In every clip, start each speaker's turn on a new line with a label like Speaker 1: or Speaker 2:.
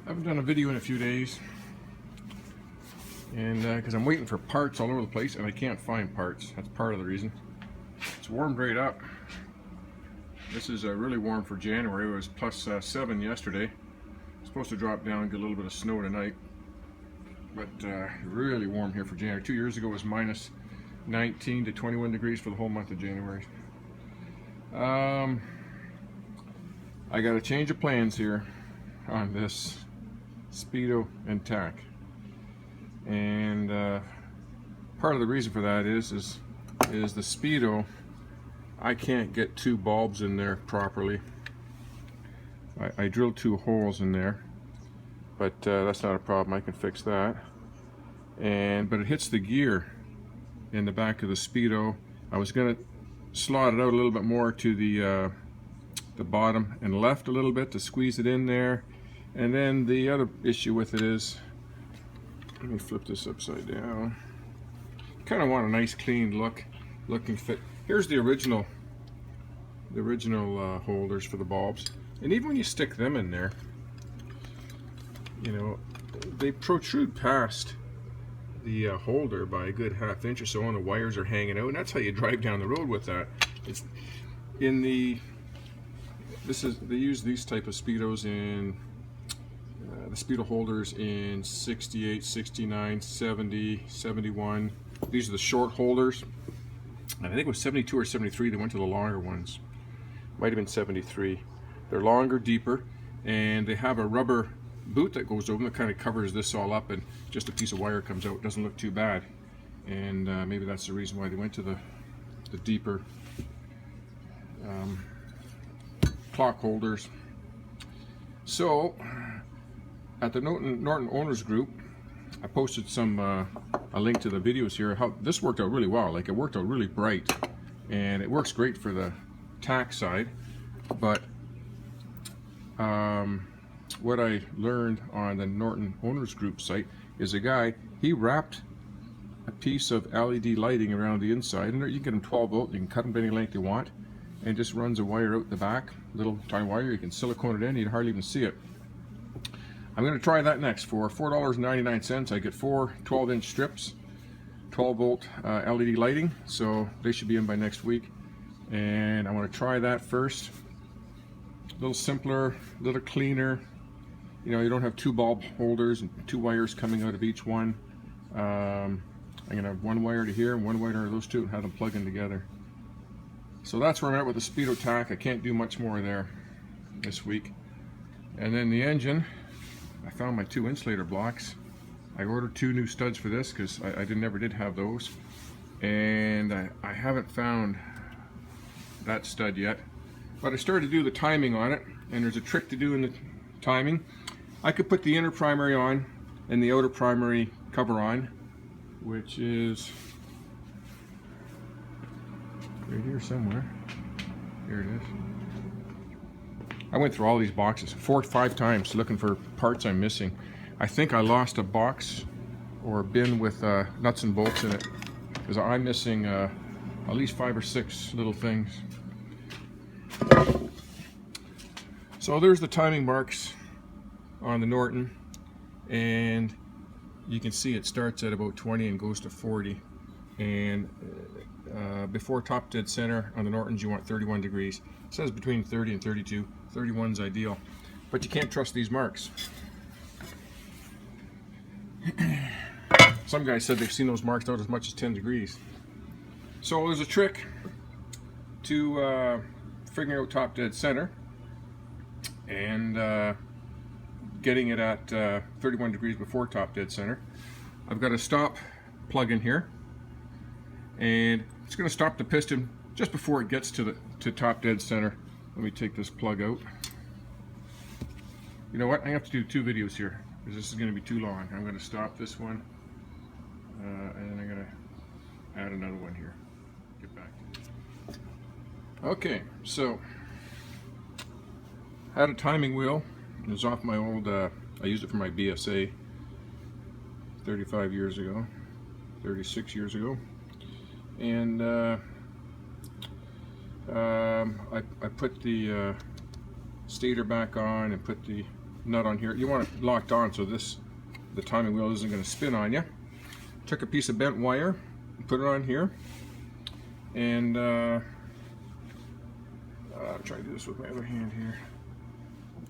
Speaker 1: I haven't done a video in a few days, and because I'm waiting for parts all over the place and I can't find parts. That's part of the reason. It's warmed right up. This is really warm for January. It was plus 7 yesterday. It's supposed to drop down and get a little bit of snow tonight, but really warm here for January. 2 years ago it was minus 19 to 21 degrees for the whole month of January. I got a change of plans here on this Speedo and tach, and part of the reason for that is the Speedo, I can't get two bulbs in there properly. I drilled 2 holes in there, but that's not a problem. I can fix that. But it hits the gear in the back of the Speedo. I was gonna slot it out a little bit more to the bottom and left a little bit to squeeze it in there. And then the other issue with it is, let me flip this upside down. Kind of want a nice clean looking fit. Here's the original holders for the bulbs, and even when you stick them in there, you know, they protrude past the holder by a good ½ inch or so, and the wires are hanging out, and that's how you drive down the road with that. It's in the they use these type of Speedos in the Speedo holders in 68, 69, 70, 71. These are the short holders. And I think it was 72 or 73 they went to the longer ones. Might have been 73. They're longer, deeper, and they have a rubber boot that goes over them that kind of covers this all up, and just a piece of wire comes out. It doesn't look too bad. And maybe that's the reason why they went to the deeper clock holders. So at the Norton Owners Group, I posted a link to the videos here. How this worked out really well. Like, it worked out really bright, and it works great for the tach side. But what I learned on the Norton Owners Group site is a guy, he wrapped a piece of LED lighting around the inside, and you can get them 12 volt. You can cut them any length you want, and just runs a wire out the back, little tiny wire. You can silicone it in, you'd hardly even see it. I'm going to try that next. For $4.99 I get 4 12-inch strips, 12 volt LED lighting, so they should be in by next week. And I want to try that first. A little simpler, a little cleaner. You know, you don't have 2 bulb holders and 2 wires coming out of each one. I'm going to have 1 wire to here and 1 wire to those 2 and have them plug in together. So that's where I'm at with the Speedo tach. I can't do much more there this week. And then the engine, I found my 2 insulator blocks. I ordered 2 new studs for this because I never did have those, and I haven't found that stud yet. But I started to do the timing on it, and there's a trick to doing the timing. I could put the inner primary on and the outer primary cover on, which is right here somewhere. Here it is. I went through all these boxes 4 or 5 times looking for parts I'm missing. I think I lost a box or a bin with nuts and bolts in it, because I'm missing at least 5 or 6 little things. So there's the timing marks on the Norton, and you can see it starts at about 20 and goes to 40. And before top dead center on the Nortons you want 31 degrees. It says between 30 and 32. 31's ideal, but you can't trust these marks. Some guys said they've seen those marks out as much as 10 degrees. So there's a trick to figuring out top dead center and getting it at 31 degrees before top dead center. I've got a stop plug in here, and it's going to stop the piston just before it gets to top dead center. Let me take this plug out. You know what? I have to do 2 videos here because this is going to be too long. I'm going to stop this one, and then I'm going to add another one here. Get back to it. Okay, so I had a timing wheel. It was off my old, I used it for my BSA 35 years ago, 36 years ago. And I put the stator back on and put the nut on here. You want it locked on so the timing wheel isn't going to spin on you. Took a piece of bent wire, put it on here, and I'm trying to do this with my other hand here.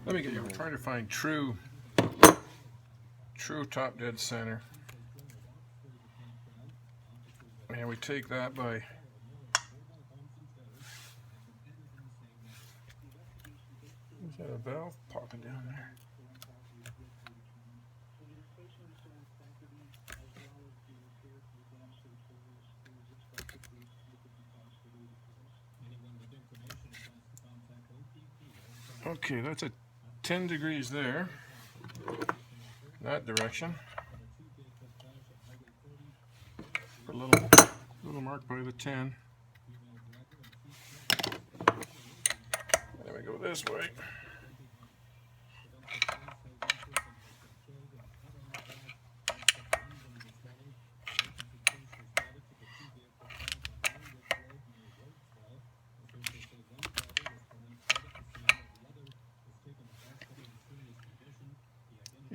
Speaker 1: Let me get you. I'm trying to find true top dead center. And we take that by is that a valve popping down there? Okay, that's a 10 degrees there, that direction. Put a little mark by the 10. Then we go this way.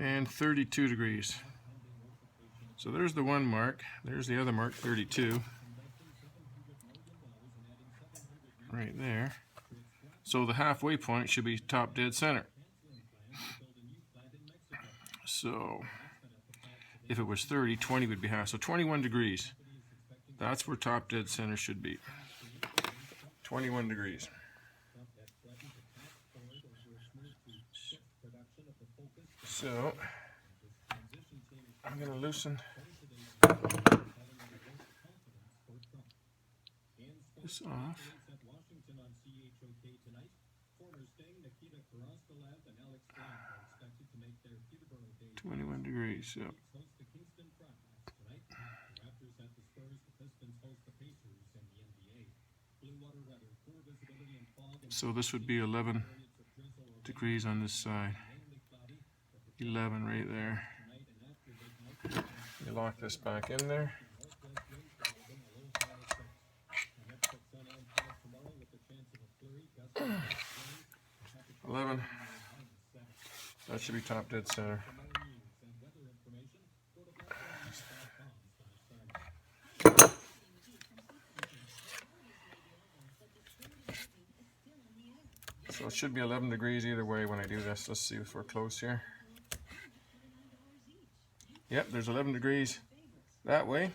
Speaker 1: And 32 degrees. So there's the one mark. There's the other mark, 32. Right there. So the halfway point should be top dead center. So if it was 30, 20 would be half. So 21 degrees. That's where top dead center should be. 21 degrees. So I'm going to loosen this off. 21 degrees. So this would be 11 degrees on this side. 11 right there. You lock this back in there. 11. That should be top dead center. So it should be 11 degrees either way when I do this. Let's see if we're close here. Yep, there's 11 degrees that way.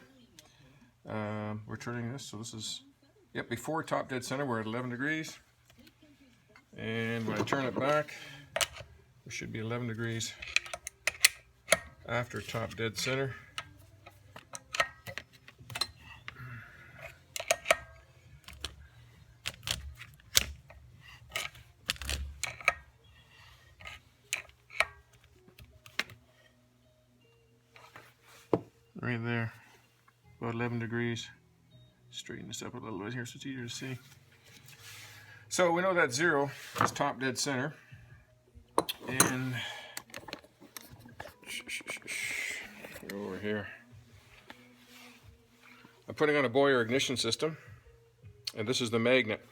Speaker 1: We're turning this, so this is, yep, before top dead center, we're at 11 degrees. And when I turn it back, we should be 11 degrees after top dead center. Right there, about 11 degrees. Straighten this up a little bit here so it's easier to see. So we know that 0 is top dead center, and go over here. I'm putting on a Boyer ignition system, and this is the magnet.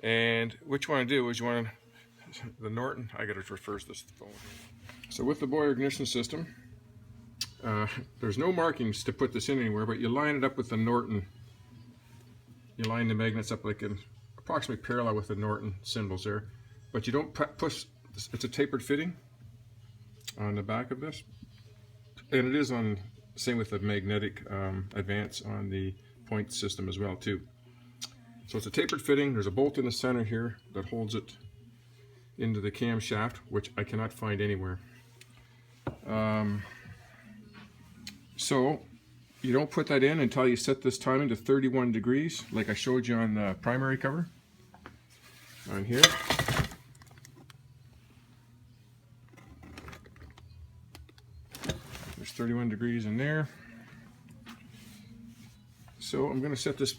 Speaker 1: And what you want to do is you want to, the Norton, I got to reverse this phone. So with the Boyer ignition system, there's no markings to put this in anywhere, but you line it up with the Norton. You line the magnets up like in approximately parallel with the Norton symbols there, but you don't push. It's a tapered fitting on the back of this, and it is on same with the magnetic advance on the point system as well too. So it's a tapered fitting. There's a bolt in the center here that holds it into the camshaft, which I cannot find anywhere. So you don't put that in until you set this timing to 31 degrees, like I showed you on the primary cover on here. There's 31 degrees in there. So I'm going to set this,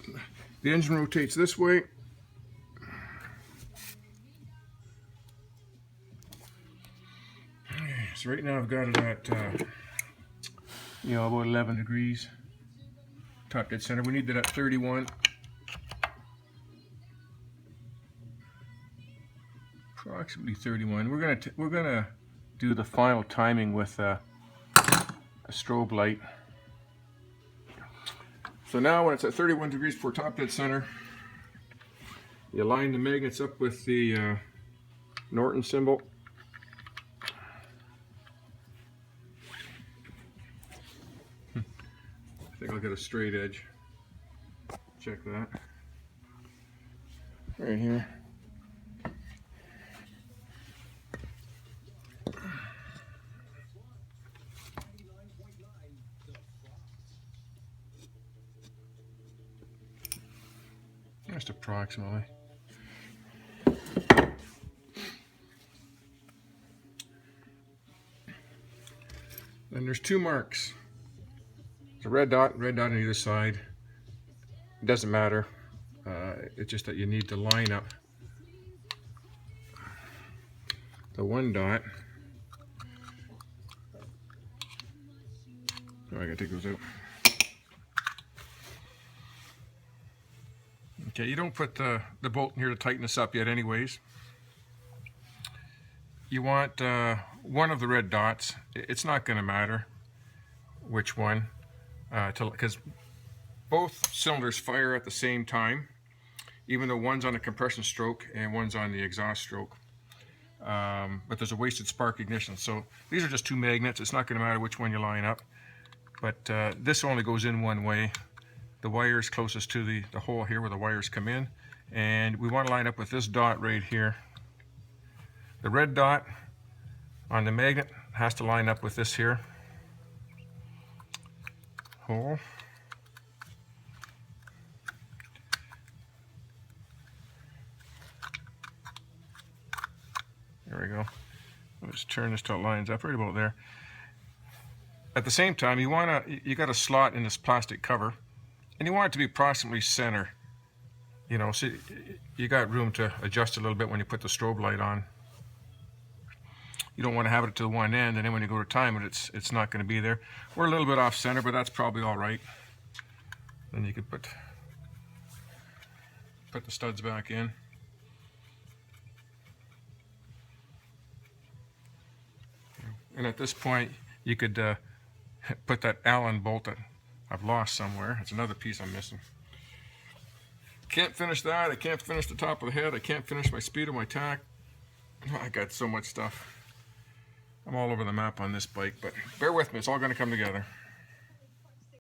Speaker 1: the engine rotates this way. So right now I've got it at about 11 degrees top dead center. We need that at 31. Approximately 31. We're gonna do the final timing with a strobe light. So now when it's at 31 degrees before top dead center, you line the magnets up with the Norton symbol. I think I'll get a straight edge. Check that. Right here. Just approximately. Then there's two marks. There's a red dot on either side. It doesn't matter. It's just that you need to line up the one dot. Oh, I gotta take those out. Okay, you don't put the bolt in here to tighten this up yet anyways. You want one of the red dots. It's not going to matter which one, because both cylinders fire at the same time, even though one's on a compression stroke and one's on the exhaust stroke. But there's a wasted spark ignition. So these are just two magnets. It's not going to matter which one you line up. But this only goes in one way. The wire is closest to the hole here where the wires come in, and we want to line up with this dot right here. The red dot on the magnet has to line up with this here hole. There we go. Let's turn this till it lines up right about there. At the same time, you got a slot in this plastic cover, and you want it to be approximately center. You know, so you got room to adjust a little bit when you put the strobe light on. You don't want to have it to one end, and then when you go to time it, it's not going to be there. We're a little bit off center, but that's probably all right. Then you could put the studs back in. And at this point, you could put that Allen bolt that I've lost somewhere. It's another piece I'm missing. Can't finish that. I can't finish the top of the head. I can't finish my Speedo, my tach. I got so much stuff. I'm all over the map on this bike, but bear with me. It's all going to come together.